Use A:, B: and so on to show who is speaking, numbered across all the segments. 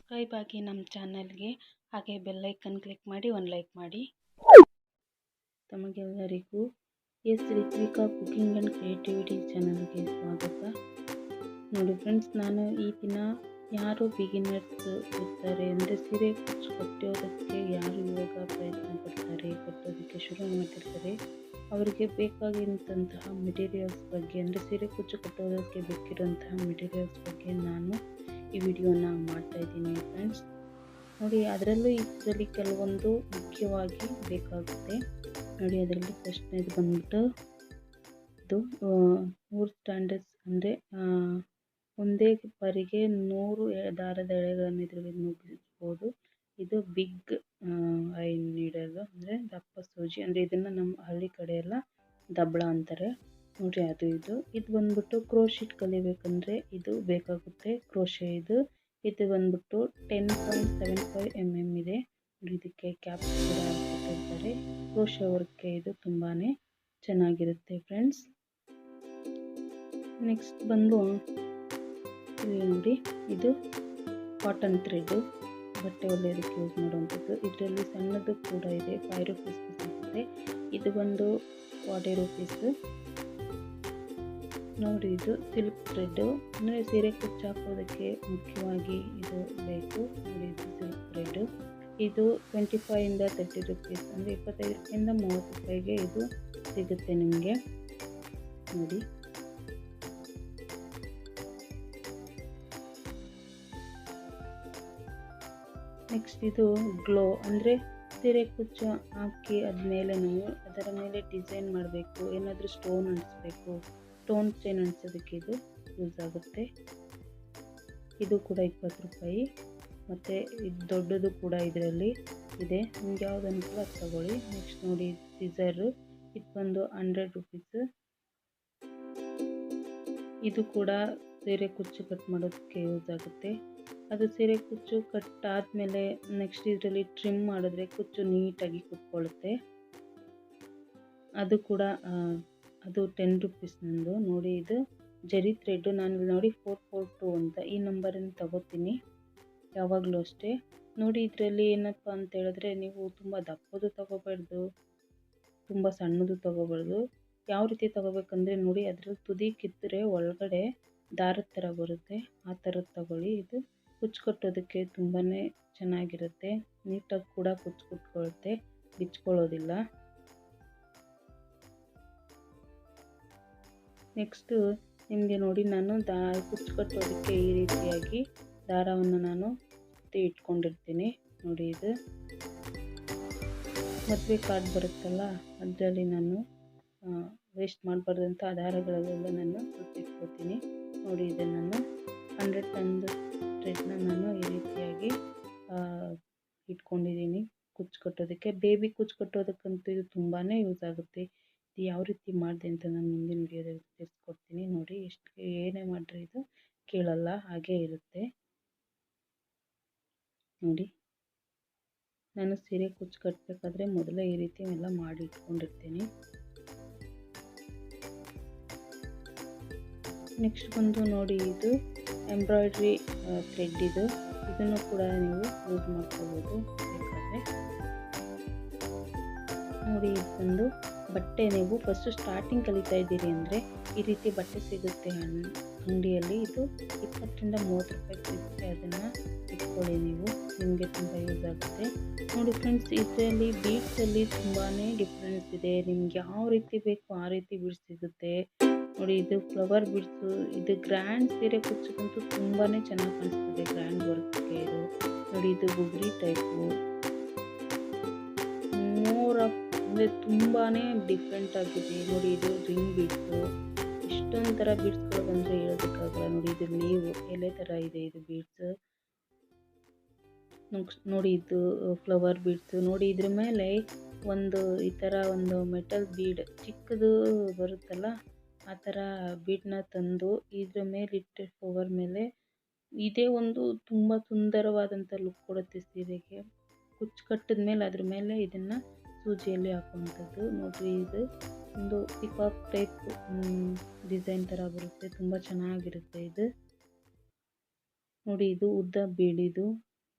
A: Subscribe ಆಗಿ ನಮ್ಮ ಚಾನಲ್ಗೆ, ಹಾಗೆ ಬೆಲ್ ಐಕನ್ ಕ್ಲಿಕ್ ಮಾಡಿ ಒಂದು ಲೈಕ್ ಮಾಡಿ. ತಮಗೆಲ್ಲರಿಗೂ SRitwika ಕುಕಿಂಗ್ ಆ್ಯಂಡ್ ಕ್ರಿಯೇಟಿವಿಟಿ ಚಾನಲ್ಗೆ ಸ್ವಾಗತ. ನೋಡಿ ಫ್ರೆಂಡ್ಸ್, ನಾನು ಈ ದಿನ ಯಾರು ಬಿಗಿನರ್ಸ್ ಇರ್ತಾರೆ ಅಂದರೆ ಸೀರೆ ಕುಚ್ಚು ಕಟ್ಟೋದಕ್ಕೆ ಯಾರು ಇವಾಗ ಪ್ರಯತ್ನ ಪಡ್ತಾರೆ, ಕಟ್ಟೋದಕ್ಕೆ ಶುರು ಮಾಡ್ತಿರ್ತಾರೆ, ಅವರಿಗೆ ಬೇಕಾಗಿರುವಂತಹ ಮೆಟೀರಿಯಲ್ಸ್ ಬಗ್ಗೆ ಅಂದರೆ ಸೀರೆ ಕುಚ್ಚು ಕಟ್ಟೋದಕ್ಕೆ ಬೇಕಿರುವಂತಹ ಮೆಟೀರಿಯಲ್ಸ್ ಬಗ್ಗೆ ನಾನು ಈ ವಿಡಿಯೋನ ಮಾಡ್ತಾ ಇದ್ದೀನಿ ಫ್ರೆಂಡ್ಸ್. ನೋಡಿ, ಇದರಲ್ಲಿ ಕೆಲವೊಂದು ಮುಖ್ಯವಾಗಿ ಬೇಕಾಗುತ್ತೆ. ನೋಡಿ, ಅದರಲ್ಲಿ ಫಸ್ಟ್ನೇದು ಬಂದ್ಬಿಟ್ಟು ಇದು 3 ಸ್ಟ್ಯಾಂಡರ್ಡ್ಸ್ ಅಂದರೆ ಒಂದೇ ಬಾರಿಗೆ 100 ದಾರದ ಎಳೆಗಳನ್ನು ಇದರಲ್ಲಿ ನುಗ್ಗಿಸ್ಬೋದು. ಇದು ಬಿಗ್ ಐ ನೀಡಲ್ ಅಂದರೆ ದಪ್ಪ ಸೂಜಿ, ಅಂದರೆ ಇದನ್ನು ನಮ್ಮ ಹಳ್ಳಿ ಕಡೆ ಎಲ್ಲ ದಬ್ಬಳ ಅಂತಾರೆ. ನೋಡಿ, ಇದು ಬಂದ್ಬಿಟ್ಟು ಕ್ರೋಶಿಟ್ ಕಲಿಬೇಕಂದ್ರೆ ಇದು ಬೇಕಾಗುತ್ತೆ. ಕ್ರೋಶೆ ಇದು ಬಂದ್ಬಿಟ್ಟು 10.75 mm ಇದೆ. ಇದಕ್ಕೆ ಕ್ಯಾಪ್ ಕೂಡ ಕೊಟ್ಟಿರ್ತಾರೆ. ಕ್ರೋಶೆ ವರ್ಕ್ಗೆ ಇದು ತುಂಬಾ ಚೆನ್ನಾಗಿರುತ್ತೆ ಫ್ರೆಂಡ್ಸ್. ನೆಕ್ಸ್ಟ್ ಬಂದು ಇಲ್ಲಿ ನೋಡಿ, ಇದು ಕಾಟನ್ ಥ್ರೆಡ್, ಬಟ್ಟೆ ಹೊಲಿಯೋದಕ್ಕೆ ಯೂಸ್ ಮಾಡುವಂಥದ್ದು. ಇದರಲ್ಲಿ ಸಣ್ಣದು ಕೂಡ ಇದೆ, 5 rupees ಸಿಗುತ್ತೆ. ಇದು ಬಂದು 40 rupees. ನೋಡಿ, ಇದು ಸಿಲ್ಕ್ ಥ್ರೆಡ್ ಅಂದರೆ ಸೀರೆ ಕುಚ್ಚು ಹಾಕೋದಕ್ಕೆ ಮುಖ್ಯವಾಗಿ ಇದು ಬೇಕು. ನೋಡಿ, ಇದು ಸಿಲ್ಕ್ ಥ್ರೆಡ್, ಇದು 25 ಇಂದ 30 rupees ಅಂದರೆ 25 ಇಂದ 30 ರೂಪಾಯಿಗೆ ಇದು ಸಿಗುತ್ತೆ ನಿಮಗೆ. ನೋಡಿ, ನೆಕ್ಸ್ಟ್ ಇದು ಗ್ಲೋ ಅಂದರೆ ಸೀರೆ ಕುಚ್ಚು ಹಾಕಿ ಆದಮೇಲೆ ನಾವು ಅದರ ಮೇಲೆ ಡಿಸೈನ್ ಮಾಡಬೇಕು, ಏನಾದರೂ ಸ್ಟೋನ್ ಅಂಟಿಸ್ಬೇಕು, ಸ್ಟೋನ್ ಚೈನ್ ಅಂಟಿಸೋದಕ್ಕೆ ಇದು ಯೂಸ್ ಆಗುತ್ತೆ. ಇದು ಕೂಡ 20 ರೂಪಾಯಿ. ಮತ್ತು ಇದು ದೊಡ್ಡದು ಕೂಡ ಇದರಲ್ಲಿ ಇದೆ, ನಿಮ್ಗೆ ಯಾವ್ದು ಅನುಕೂಲ ಅದು ತಗೊಳ್ಳಿ. ನೆಕ್ಸ್ಟ್ ನೋಡಿ, ಸಿಸರು, ಇದು ಬಂದು 100 rupees. ಇದು ಕೂಡ ಸೀರೆ ಕುಚ್ಚು ಕಟ್ ಮಾಡೋದಕ್ಕೆ ಯೂಸ್ ಆಗುತ್ತೆ. ಅದು ಸೀರೆ ಕುಚ್ಚು ಕಟ್ಟಾದಮೇಲೆ ನೆಕ್ಸ್ಟ್ ಇದರಲ್ಲಿ ಟ್ರಿಮ್ ಮಾಡಿದ್ರೆ ಕುಚ್ಚು ನೀಟಾಗಿ ಕುತ್ಕೊಳ್ಳುತ್ತೆ. ಅದು ಕೂಡ ಅದು 10 rupees ನಂದು. ನೋಡಿ, ಇದು ಜರಿ ಥ್ರೆಡ್, ನಾನು ನೋಡಿ 442 ಅಂತ ಈ ನಂಬರನ್ನು ತಗೋತೀನಿ ಯಾವಾಗಲೂ ಅಷ್ಟೇ. ನೋಡಿ, ಇದರಲ್ಲಿ ಏನಪ್ಪ ಅಂತ ಹೇಳಿದ್ರೆ, ನೀವು ತುಂಬ ದಪ್ಪದು ತಗೋಬಾರ್ದು, ತುಂಬ ಸಣ್ಣದು ತಗೋಬಾರ್ದು. ಯಾವ ರೀತಿ ತಗೋಬೇಕಂದ್ರೆ ನೋಡಿ, ಅದರಲ್ಲಿ ತುದಿ ಕಿತ್ತರೆ ಒಳಗಡೆ ದಾರದ ಥರ ಬರುತ್ತೆ, ಆ ಥರದ್ದು ತಗೊಳ್ಳಿ. ಇದು ಕುಚ್ಚು ಕಟ್ಟೋದಕ್ಕೆ ತುಂಬಾ ಚೆನ್ನಾಗಿರುತ್ತೆ, ನೀಟಾಗಿ ಕೂಡ ಕುಚ್ಚು ಕುಟ್ಕೊಳ್ಳುತ್ತೆ, ಬಿಚ್ಕೊಳ್ಳೋದಿಲ್ಲ. ನೆಕ್ಸ್ಟು ನಿಮಗೆ ನೋಡಿ, ನಾನು ಕುಚ್ಚು ಕಟ್ಟೋದಕ್ಕೆ ಈ ರೀತಿಯಾಗಿ ದಾರವನ್ನು ನಾನು ಇಟ್ಕೊಂಡಿರ್ತೀನಿ. ನೋಡಿ, ಇದು ಮದುವೆ ಕಾರ್ಡ್ ಬರುತ್ತಲ್ಲ, ಅದರಲ್ಲಿ ನಾನು ವೇಸ್ಟ್ ಮಾಡಬಾರ್ದಂತ ಆ ದಾರಗಳಲ್ಲೆಲ್ಲ ನಾನು ಇಟ್ಕೊತೀನಿ. ನೋಡಿ, ಇದನ್ನು ನಾನು 100 ತಂದು ಥ್ರೆಡ್ನ ನಾನು ಈ ರೀತಿಯಾಗಿ ಇಟ್ಕೊಂಡಿದ್ದೀನಿ ಕುಚ್ಚು ಕಟ್ಟೋದಕ್ಕೆ. ಬೇಬಿ ಕುಚ್ಚು ಕಟ್ಟೋದಕ್ಕಂತೂ ಇದು ತುಂಬಾ ಯೂಸ್ ಆಗುತ್ತೆ. ಇದು ಯಾವ ರೀತಿ ಮಾಡಿದೆ ಅಂತ ನಾನು ಮುಂದಿನ ವಿಡಿಯೋದಲ್ಲಿ ತಿಳಿಸ್ಕೊಡ್ತೀನಿ. ನೋಡಿ, ಎಷ್ಟು ಏನೇ ಮಾಡಿದ್ರೆ ಇದು ಕೇಳಲ್ಲ, ಹಾಗೇ ಇರುತ್ತೆ. ನೋಡಿ, ನಾನು ಸೀರೆ ಕುಚ್ಚು ಕಟ್ಟಬೇಕಾದ್ರೆ ಮೊದಲೇ ಈ ರೀತಿ ಎಲ್ಲ ಮಾಡಿ ಇಟ್ಕೊಂಡಿರ್ತೀನಿ. ನೆಕ್ಸ್ಟ್ ಬಂದು ನೋಡಿ, ಇದು ಎಂಬ್ರಾಯ್ಡ್ರಿ ಥ್ರೆಡ್, ಇದನ್ನು ಕೂಡ ನೀವು ಯೂಸ್ ಮಾಡ್ಕೋಬೋದು ಬೇಕಾದರೆ. ನೋಡಿ, ಇದು ಬಂದು ಬಟ್ಟೆ, ನೀವು ಫಸ್ಟು ಸ್ಟಾರ್ಟಿಂಗ್ ಕಲಿತಾ ಇದ್ದೀರಿ ಅಂದರೆ ಈ ರೀತಿ ಬಟ್ಟೆ ಸಿಗುತ್ತೆ ಅಂಗಡಿಯಲ್ಲಿ. ಇದು 20 ರಿಂದ 30 ರೂಪಾಯಿ ಸಿಗುತ್ತೆ, ಅದನ್ನು ಇಟ್ಕೊಳ್ಳಿ ನೀವು, ನಿಮಗೆ ತುಂಬ ಯೂಸ್ ಆಗುತ್ತೆ. ನೋಡಿ ಫ್ರೆಂಡ್ಸ್, ಇದರಲ್ಲಿ ಬೀಡ್ಸಲ್ಲಿ ತುಂಬಾ ಡಿಫ್ರೆನ್ಸ್ ಇದೆ, ನಿಮ್ಗೆ ಯಾವ ರೀತಿ ಬೇಕು ಆ ರೀತಿ ಬೀಡ್ಸ್ ಸಿಗುತ್ತೆ. ನೋಡಿ, ಇದು ಫ್ಲವರ್ ಬೀಡ್ಸು, ಇದು ಗ್ರ್ಯಾಂಡ್ ಸೀರೆ ಕುಚ್ಚಕ್ಕಂತೂ ತುಂಬಾ ಚೆನ್ನಾಗಿ ಕಾಣಿಸ್ತದೆ, ಗ್ರ್ಯಾಂಡ್ ವರ್ಕ್ಗೆ ಇದು. ನೋಡಿ, ಇದು ಗುಗ್ರಿ ಟೈಪು, ಅಂದರೆ ತುಂಬಾ ಡಿಫ್ರೆಂಟ್ ಆಗಿದೆ. ನೋಡಿ, ಇದು ರಿಂಗ್ ಬೀಡ್ಸು, ಇಷ್ಟೊಂದು ಥರ ಬೀಡ್ಸ್ಗಳು ಬಂದರೆ ಹೇಳೋದಕ್ಕಾಗಲ್ಲ. ನೋಡಿ, ಇದು ಲೀವ್ ಎಲೆ ಥರ ಇದೆ ಇದು ಬೀಡ್ಸ್. ನೋಡಿ, ಇದು ಫ್ಲವರ್ ಬೀಡ್ಸು. ನೋಡಿ, ಇದ್ರ ಮೇಲೆ ಒಂದು ಈ ಥರ ಒಂದು ಮೆಟಲ್ ಬೀಡ್ ಚಿಕ್ಕದು ಬರುತ್ತಲ್ಲ, ಆ ಥರ ಬೀಡನ್ನ ತಂದು ಇದ್ರ ಮೇಲೆ ಇಟ್ಟರೆ ಫ್ಲವರ್ ಮೇಲೆ ಇದೇ ಒಂದು ತುಂಬ ಸುಂದರವಾದಂಥ ಲುಕ್ ಕೊಡುತ್ತೆ ಸೀರೆಗೆ. ಕುಚ್ಚು ಕಟ್ಟಿದ ಮೇಲೆ ಅದ್ರ ಮೇಲೆ ಇದನ್ನು ಸೂಜಿಯಲ್ಲಿ ಹಾಕುವಂಥದ್ದು. ನೋಡಿರಿ, ಇದು ಒಂದು ಪಿಕಾಕ್ ಟೈಪ್ ಡಿಸೈನ್ ಥರ ಬರುತ್ತೆ, ತುಂಬ ಚೆನ್ನಾಗಿರುತ್ತೆ ಇದು. ನೋಡಿ, ಇದು ಉದ್ದ ಬೀಡಿದು,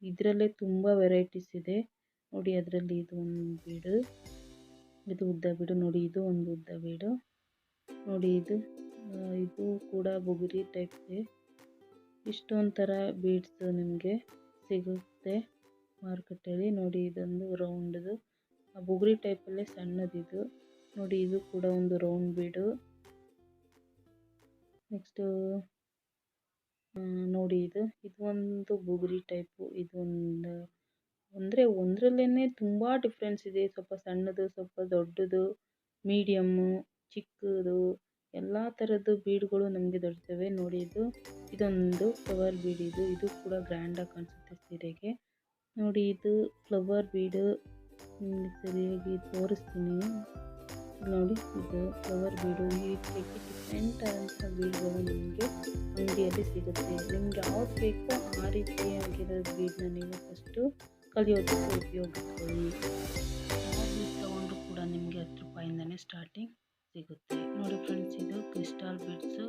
A: ಇದರಲ್ಲೇ ತುಂಬ ವೆರೈಟೀಸ್ ಇದೆ ನೋಡಿ. ಅದರಲ್ಲಿ ಇದು ಒಂದು ಬೀಡು, ಇದು ಉದ್ದ ಬೀಡು ನೋಡಿ, ಇದು ಒಂದು ಉದ್ದ ಬೀಡು ನೋಡಿ. ಇದು ಕೂಡ ಬುಗುರಿ ಟೈಪ್ ಇದೆ. ಇಷ್ಟೊಂಥರ ಬೀಡ್ಸ್ ನಿಮಗೆ ಸಿಗುತ್ತೆ ಮಾರುಕಟ್ಟೆಯಲ್ಲಿ ನೋಡಿ. ಇದೊಂದು ರೌಂಡ್ದು ಬುಗುರಿ ಟೈಪಲ್ಲೇ ಸಣ್ಣದಿದು ನೋಡಿ. ಇದು ಕೂಡ ಒಂದು ರೌಂಡ್ ಬೀಡು. ನೆಕ್ಸ್ಟ್ ನೋಡಿ, ಇದು ಒಂದು ಬುಗುರಿ ಟೈಪು. ಇದೊಂದು ಅಂದರೆ ಒಂದರಲ್ಲೇ ತುಂಬ ಡಿಫ್ರೆನ್ಸ್ ಇದೆ. ಸ್ವಲ್ಪ ಸಣ್ಣದು, ಸ್ವಲ್ಪ ದೊಡ್ಡದು, ಮೀಡಿಯಮ್ಮು, ಚಿಕ್ಕದು ಎಲ್ಲ ಥರದ್ದು ಬೀಡ್ಗಳು ನಮಗೆ ದೊರೆತವೆ ನೋಡಿ. ಇದೊಂದು ಫ್ಲವರ್ ಬೀಡ್. ಇದು ಕೂಡ ಗ್ರ್ಯಾಂಡಾಗಿ ಕಾಣಿಸುತ್ತೆ ಸೀರೆಗೆ ನೋಡಿ. ಇದು ಫ್ಲವರ್ ಬೀಡು ನಿಮಗೆ ಸರಿಯಾಗಿ ತೋರಿಸ್ತೀನಿ ನೋಡಿ. ಇದು ಫ್ಲವರ್ ಬೀಡು. ಈ ರೀತಿಯಾಗಿ ಡಿಫ್ರೆಂಟ್ ಆದಂಥ ಬೀಡ್ಗಳು ನಿಮಗೆ ಅಂಗಡಿಯಲ್ಲಿ ಸಿಗುತ್ತೆ. ನಿಮ್ಗೆ ಯಾವ್ದು ಬೇಕೋ ಆ ರೀತಿಯಾಗಿರೋ ಬೀಡನ್ನ ನೀವು ಫಸ್ಟು ಕಲಿಯೋದಕ್ಕೆ ಉಪಯೋಗಿಸ್ಕೊಳ್ಳಿ. ಯಾವ ಬೀಡ್ ತೊಗೊಂಡ್ರು ಕೂಡ ನಿಮಗೆ 10 ರೂಪಾಯಿಂದನೇ ಸ್ಟಾರ್ಟಿಂಗ್ ಸಿಗುತ್ತೆ ನೋಡಿ ಫ್ರೆಂಡ್ಸ್. ಇದು ಕ್ರಿಸ್ಟಲ್ ಬೀಡ್ಸು.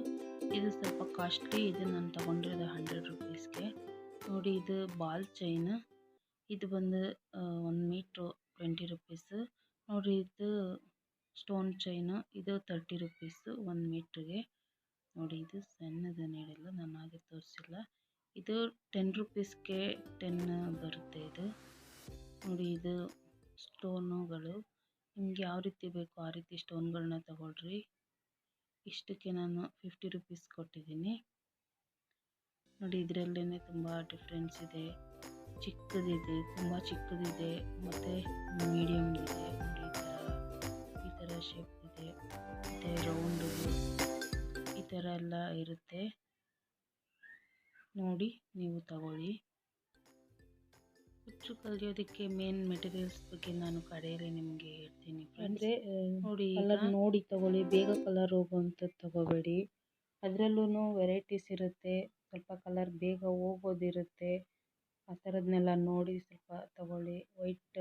A: ಇದು ಸ್ವಲ್ಪ ಕಾಸ್ಟ್ಲಿ. ಇದು ನಾನು ತೊಗೊಂಡಿರೋದು 100 ರೂಪೀಸ್ಗೆ ನೋಡಿ. ಇದು ಬಾಲ್ ಚೈನ್. ಇದು ಬಂದು 1 ಮೀಟ್ರು 20 ರೂಪೀಸು ನೋಡಿ. ಇದು ಸ್ಟೋನ್ ಚೈನು. ಇದು 30 ರೂಪೀಸು 1 ಮೀಟ್ರಿಗೆ ನೋಡಿ. ಇದು ಸಣ್ಣದ ನೀಡಲು ನಾನು ಹಾಗೆ ತೋರಿಸಿಲ್ಲ. ಇದು 10 ರೂಪೀಸ್ಗೆ 10 ಬರುತ್ತೆ ಇದು ನೋಡಿ. ಇದು ಸ್ಟೋನುಗಳು ನಿಮ್ಗೆ ಯಾವ ರೀತಿ ಬೇಕೋ ಆ ರೀತಿ ಸ್ಟೋನ್ಗಳನ್ನ ತಗೊಳ್ರಿ. ಇಷ್ಟಕ್ಕೆ ನಾನು 50 ರೂಪೀಸ್ ಕೊಟ್ಟಿದ್ದೀನಿ ನೋಡಿ. ಇದರಲ್ಲೇ ತುಂಬ ಡಿಫ್ರೆನ್ಸ್ ಇದೆ. ಚಿಕ್ಕದಿದೆ, ತುಂಬ ಚಿಕ್ಕದಿದೆ, ಮತ್ತು ಮೀಡಿಯಮ್ ಇದೆ ನೋಡಿ. ಈ ಥರ ಶೇಪ್ ಇದೆ, ಮತ್ತು ರೌಂಡು ಈ ಥರ ಎಲ್ಲ ಇರುತ್ತೆ ನೋಡಿ. ನೀವು ತಗೊಳ್ಳಿ. ಕುಚ್ಚು ಕಲಿಯೋದಕ್ಕೆ ಮೇನ್ ಮೆಟೀರಿಯಲ್ಸ್ ಬಗ್ಗೆ ನಾನು ಕಡೆಯಲ್ಲಿ ನಿಮಗೆ ಹೇಳ್ತೀನಿ ಅಂದರೆ ನೋಡಿ. ಕಲರ್ ನೋಡಿ ತಗೊಳ್ಳಿ. ಬೇಗ ಕಲರ್ ಹೋಗುವಂಥದ್ದು ತಗೋಬೇಡಿ. ಅದರಲ್ಲೂ ವೆರೈಟೀಸ್ ಇರುತ್ತೆ. ಸ್ವಲ್ಪ ಕಲರ್ ಬೇಗ ಹೋಗೋದಿರುತ್ತೆ. ಆ ಥರದನ್ನೆಲ್ಲ ನೋಡಿ ಸ್ವಲ್ಪ ತಗೊಳ್ಳಿ. ವೈಟ್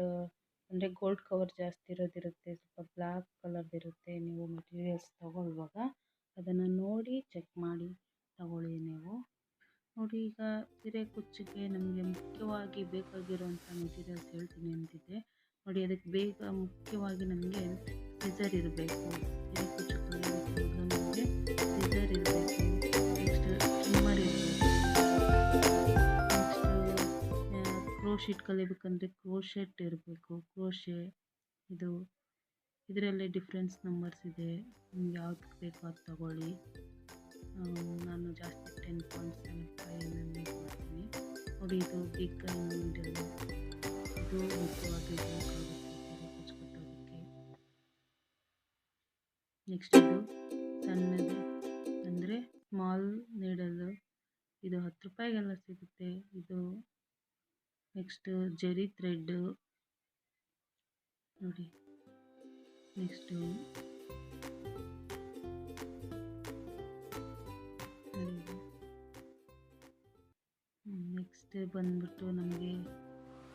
A: ಅಂದರೆ ಗೋಲ್ಡ್ ಕವರ್ ಜಾಸ್ತಿ ಇರೋದಿರುತ್ತೆ, ಸ್ವಲ್ಪ ಬ್ಲ್ಯಾಕ್ ಕಲರ್ದಿರುತ್ತೆ. ನೀವು ಮೆಟೀರಿಯಲ್ಸ್ ತಗೊಳ್ಳುವಾಗ ಅದನ್ನು ನೋಡಿ ಚೆಕ್ ಮಾಡಿ ತಗೊಳ್ಳಿ ನೀವು ನೋಡಿ. ಈಗ ಸೀರೆ ಕುಚ್ಚಿಗೆ ನಮಗೆ ಮುಖ್ಯವಾಗಿ ಬೇಕಾಗಿರುವಂಥ ಮೆಟೀರಿಯಲ್ಸ್ ಹೇಳ್ತೀನಿ ಅಂತಿದೆ ನೋಡಿ. ಅದಕ್ಕೆ ಬೇಗ ಮುಖ್ಯವಾಗಿ ನಮಗೆ ಸಿಸರ್ ಇರಬೇಕು. ಸೀರೆ ಕುಚ್ಚು ಕಲಿಯೋದಕ್ಕೆ ನಮಗೆ ಸಿಸರ್ ಇರಬೇಕು. ನೆಕ್ಸ್ಟ್ ಟ್ರಿಮ್ಮರ್ ಇರಬೇಕು. ನೆಕ್ಸ್ಟ್ ಕ್ರೋಶೆಟ್ ಕಲಿಬೇಕಂದ್ರೆ ಕ್ರೋಶೆಟ್ ಇರಬೇಕು. ಕ್ರೋಶೆ ಇದರಲ್ಲಿ ಡಿಫ್ರೆನ್ಸ್ ನಂಬರ್ಸ್ ಇದೆ. ನಿಮ್ಗೆ ಯಾವ್ದು ಬೇಕೋ ಅದು ತಗೊಳ್ಳಿ. ನಾನು ಜಾಸ್ತಿ 10.75 ಮಾಡ್ತೀನಿ ನೋಡಿ. ಇದು ಬಿಗ್ ನೀಡಲ್. ಇದು ಮುಖ್ಯವಾಗಿ ಬೇಕಾಗುತ್ತೆ ಸೀರೆ ಕುಚ್ಚು ಕಟ್ಟೋದಕ್ಕೆ. ನೆಕ್ಸ್ಟ್ ಇದು ಸಣ್ಣದು ಅಂದರೆ ಸ್ಮಾಲ್ ನೀಡಲ್ಲು. ಇದು 10 ರೂಪಾಯಿಗೆಲ್ಲ ಸಿಗುತ್ತೆ ಇದು. ನೆಕ್ಸ್ಟ್ ಜೆರಿ ಥ್ರೆಡ್ಡು ನೋಡಿ. ನೆಕ್ಸ್ಟು ಬಂದ್ಬಿಟ್ಟು ನಮಗೆ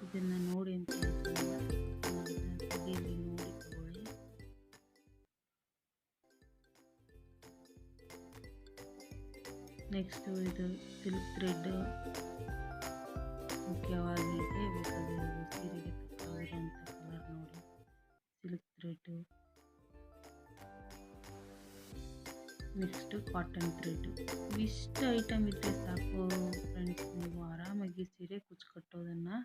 A: ಇದನ್ನು ನೋಡಿ ಅಂತ ತೆಗೆಯಲ್ಲಿ ನೋಡಿ ತಗೊಳ್ಳಿ. ನೆಕ್ಸ್ಟು ಇದು ಸಿಲ್ಕ್ ಥ್ರೆಡ್ ಮುಖ್ಯವಾಗಿದೆ. ಬೇಕಾಗಿರೋದು ಸೀರೆಗೆ ತಕ್ಕಾಗಿರುವಂಥ ಕಲರ್ ನೋಡಿ. Silk thread. Next cotton thread. ಇಷ್ಟು ಐಟಮ್ ಇದ್ದರೆ ಸಾಕು ಫ್ರೆಂಡ್ಸ್. ನೀವು ಆರಾಮಾಗಿ ಸೀರೆ ಕುಚ್ಚು ಕಟ್ಟೋದನ್ನು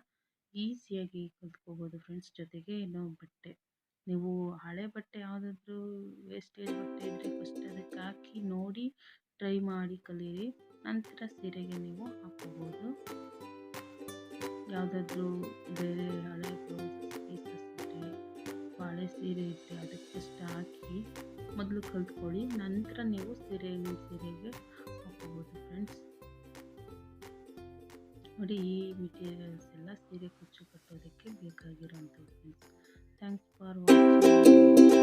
A: ಈಸಿಯಾಗಿ ಕಲ್ತ್ಕೋಬೋದು ಫ್ರೆಂಡ್ಸ್. ಜೊತೆಗೆ ಇನ್ನೂ ಬಟ್ಟೆ, ನೀವು ಹಳೆ ಬಟ್ಟೆ ಯಾವುದಾದ್ರೂ ವೇಸ್ಟೇಜ್ ಬಟ್ಟೆ ಇದ್ದರೆ ಫಸ್ಟ್ ಅದಕ್ಕೆ ಹಾಕಿ ನೋಡಿ ಟ್ರೈ ಮಾಡಿ ಕಲೀರಿ. ನಂತರ ಸೀರೆಗೆ ನೀವು ಹಾಕ್ಕೋಬೋದು. ಯಾವುದಾದ್ರೂ ಬೇರೆ ಹಳೆ ಬ್ಲೌಸ್ ಪೀಸಸ್ ಇದ್ದರೆ, ಹಳೆ ಸೀರೆ ಇದ್ದರೆ ಅದಕ್ಕೆ ಫಸ್ಟ್ ಹಾಕಿ ಮೊದಲು ಕಲ್ತ್ಕೊಳ್ಳಿ. ನಂತರ ನೀವು ನಿಮ್ಮ ಸೀರೆಗೆ ಹಾಕ್ಕೋಬೋದು ಫ್ರೆಂಡ್ಸ್. ನೋಡಿ, ಈ ಮೆಟೀರಿಯಲ್ಸ್ ಎಲ್ಲ ಸೀರೆ ಕುಚ್ಚು ಕಟ್ಟೋದಕ್ಕೆ ಬೇಕಾಗಿರೋಂಥದ್ದು ಫ್ರೆಂಡ್ಸ್. Thanks for watching.